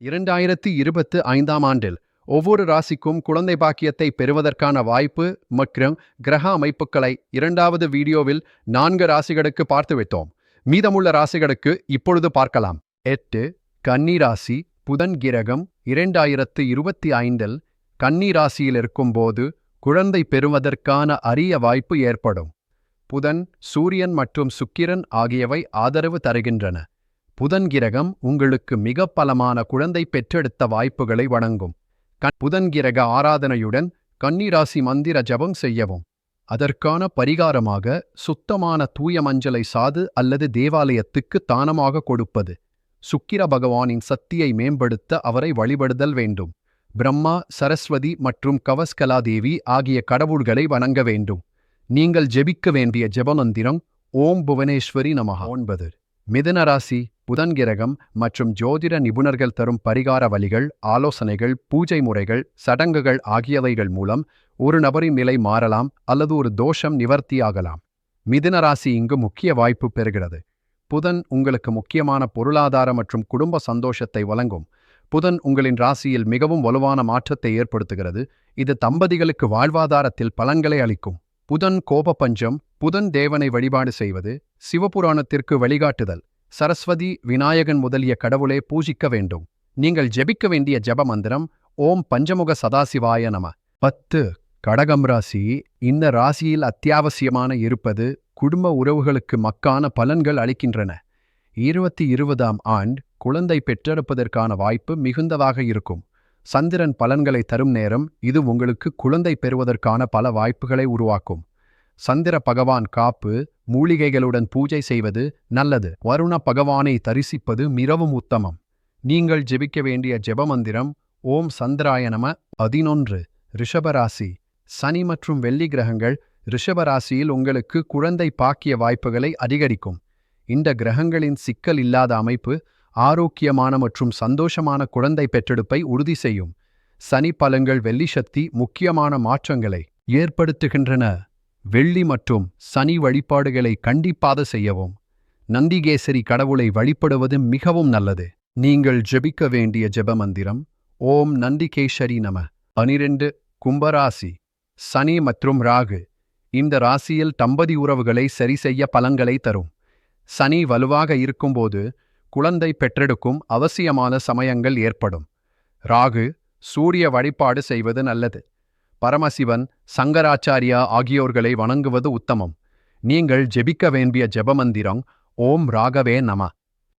2025ஆம் ஆண்டில் ஒவ்வொரு ராசிக்கும் குழந்தை பாக்கியத்தை பெறுவதற்கான வாய்ப்பு மற்றும் கிரக அமைப்புகளை இரண்டாவது வீடியோவில் 4 ராசிகளுக்கு பார்த்துவிட்டோம். மீதமுள்ள ராசிகளுக்கு இப்பொழுது பார்க்கலாம். 8. கன்னி ராசி. புதன் கிரகம் 2025இல் கன்னி ராசியில் இருக்கும்போது குழந்தை பெறுவதற்கான அரிய வாய்ப்பு ஏற்படும். புதன், சூரியன் மற்றும் சுக்கிரன் ஆகியவை ஆதரவு தருகின்றன. புதன் கிரகம் உங்களுக்கு மிக பலமான குழந்தை பெற்றெடுத்த வாய்ப்புகளை வழங்கும். புதன் கிரக ஆராதனையுடன் கன்னிராசி மந்திர ஜபம் செய்யவும். அதற்கான பரிகாரமாக சுத்தமான தூய மஞ்சளை சாது அல்லது தேவாலயத்துக்கு தானமாக கொடுப்பது. சுக்கிர பகவானின் சக்தியை மேம்படுத்த அவரை வழிபடுதல் வேண்டும். பிரம்மா, சரஸ்வதி மற்றும் கவஸ்கலா தேவி ஆகிய கடவுள்களை வணங்க வேண்டும். நீங்கள் ஜெபிக்க வேண்டிய ஜெபமந்திரம் ஓம் புவனேஸ்வரி நமஹ. 9. மிதுன ராசி. புதன் கிரகம் மற்றும் ஜோதிட நிபுணர்கள் தரும் பரிகார வழிகள், ஆலோசனைகள், பூஜை முறைகள், சடங்குகள் ஆகியவைகள் மூலம் ஒரு நபரின் நிலை மாறலாம் அல்லது ஒரு தோஷம் நிவர்த்தியாகலாம். மிதுன ராசி இங்கு முக்கிய வாய்ப்பு பெறுகிறது. புதன் உங்களுக்கு முக்கியமான பொருளாதார மற்றும் குடும்ப சந்தோஷத்தை வழங்கும். புதன் உங்களின் ராசியில் மிகவும் வலுவான மாற்றத்தை ஏற்படுத்துகிறது. இது தம்பதிகளுக்கு வாழ்வாதாரத்தில் பலன்களை அளிக்கும். புதன் கோப பஞ்சம். புதன் தேவனை வழிபாடு செய்வது, சிவபுராணத்திற்கு வழிகாட்டுதல், சரஸ்வதி, விநாயகன் முதலிய கடவுளை பூஜிக்க வேண்டும். நீங்கள் ஜெபிக்க வேண்டிய ஜெப மந்திரம் ஓம் பஞ்சமுக சதாசிவாய நம. 10. கடகம் ராசி. இந்த ராசியில் அத்தியாவசியமான இருப்பது குடும்ப உறவுகளுக்கு மக்கான பலன்கள் அளிக்கின்றன. 2020ஆம் ஆண்டு குழந்தை பெற்றெடுப்பதற்கான வாய்ப்பு மிகுந்ததாக இருக்கும். சந்திரன் பலன்களை தரும் நேரம் இது. உங்களுக்கு குழந்தை பெறுவதற்கான பல வாய்ப்புகளை உருவாக்கும். சந்திர பகவான் காப்பு, மூலிகைகளுடன் பூஜை செய்வது நல்லது. வருண பகவானை தரிசிப்பது மிகவும் உத்தமம். நீங்கள் ஜெபிக்க வேண்டிய ஜெபமந்திரம் ஓம் சந்திராய நம. 11. ரிஷபராசி. சனி மற்றும் வெள்ளி கிரகங்கள் ரிஷபராசியில் உங்களுக்கு குழந்தை பாக்கிய வாய்ப்புகளை அதிகரிக்கும். இந்த கிரகங்களின் சிக்கல் இல்லாத அமைப்பு ஆரோக்கியமான மற்றும் சந்தோஷமான குழந்தை பெற்றெடுப்பை உறுதி செய்யும். சனி பலன்கள் வெள்ளி சக்தி முக்கியமான மாற்றங்களை ஏற்படுத்துகின்றன. வெள்ளி மற்றும் சனி வழிபாடுகளை கண்டிப்பாக செய்யவும். நந்திகேசரி கடவுளை வழிபடுவது மிகவும் நல்லது. நீங்கள் ஜெபிக்க வேண்டிய ஜெபமந்திரம் ஓம் நந்திகேசரி நம. 12. கும்பராசி. சனி மற்றும் ராகு இந்த ராசியில் தம்பதி உறவுகளை சரி செய்ய பலன்களை தரும். சனி வலுவாக இருக்கும்போது குழந்தை பெற்றெடுக்கும் அவசியமான சமயங்கள் ஏற்படும். ராகு, சூரிய வழிபாடு செய்வது நல்லது. பரமசிவன், சங்கராச்சாரியா ஆகியோர்களை வணங்குவது உத்தமம். நீங்கள் ஜெபிக்க வேண்டிய ஜெபமந்திரம் ஓம் ராகவே நம.